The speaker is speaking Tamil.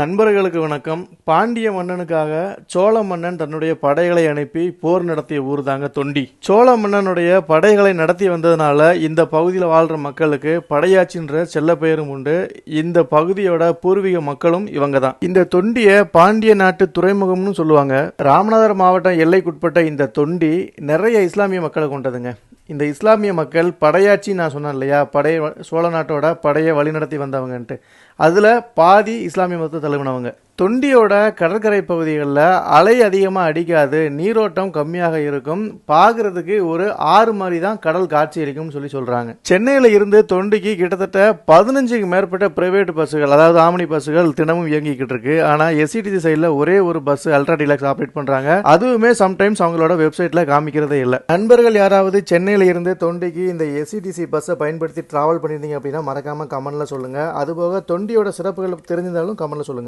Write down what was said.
நண்பர்களுக்கு வணக்கம். பாண்டிய மன்னனுக்காக சோழ மன்னன் தன்னுடைய படைகளை அனுப்பி போர் நடத்திய ஊர் தாங்க தொண்டி. சோழ மன்னனுடைய படைகளை நடத்தி வந்ததுனால இந்த பகுதியில் வாழ்ற மக்களுக்கு படையாச்சின்ற செல்ல பெயரும் உண்டு. இந்த பகுதியோட பூர்வீக மக்களும் இவங்க தான். இந்த தொண்டிய பாண்டிய நாட்டு துறைமுகம்னு சொல்லுவாங்க. ராமநாதபுரம் மாவட்டம் எல்லைக்குட்பட்ட இந்த தொண்டி நிறைய இஸ்லாமிய மக்களை கொண்டதுங்க. இந்த இஸ்லாமிய மக்கள் படையாச்சி நான் சொன்னேன் இல்லையா, சோழ நாட்டோட படையை வழிநடத்தி வந்தவங்கன்ட்டு, அதில் பாதி இஸ்லாமிய மதத்தை தழுவினவங்க. தொண்டியோட கடற்கரை பகுதிகளில் அலை அதிகமாக அடிக்காது, நீரோட்டம் கம்மியாக இருக்கும், பார்க்கறதுக்கு ஒரு ஆறு மாதிரி தான் கடல் காட்சி இருக்கும்னு சொல்கிறாங்க. சென்னையில் இருந்து தொண்டிக்கு கிட்டத்தட்ட 15க்கு மேற்பட்ட பிரைவேட் பஸ்ஸுகள், அதாவது ஆம்னி பஸ்ஸுகள் தினமும் இயங்கிக்கிட்டு இருக்கு. ஆனால் எஸ்சிடிசி சைடில் ஒரே ஒரு பஸ் அல்ட்ரா டீலக்ஸ் ஆப்ரேட் பண்ணுறாங்க. அதுவுமே சம்டைம்ஸ் அவங்களோட வெப்சைட்டில் காமிக்கிறதே இல்லை. நண்பர்கள் யாராவது சென்னையில் இருந்து தொண்டிக்கு இந்த எஸ்சிடிசி பஸ்ஸை பயன்படுத்தி டிராவல் பண்ணியிருந்தீங்க அப்படின்னா மறக்காமல் கமெண்ட்ல சொல்லுங்கள். அதுபோக தொண்டியோட சிறப்புகள் தெரிஞ்சிருந்தாலும் கமெண்ட்ல சொல்லுங்கள்.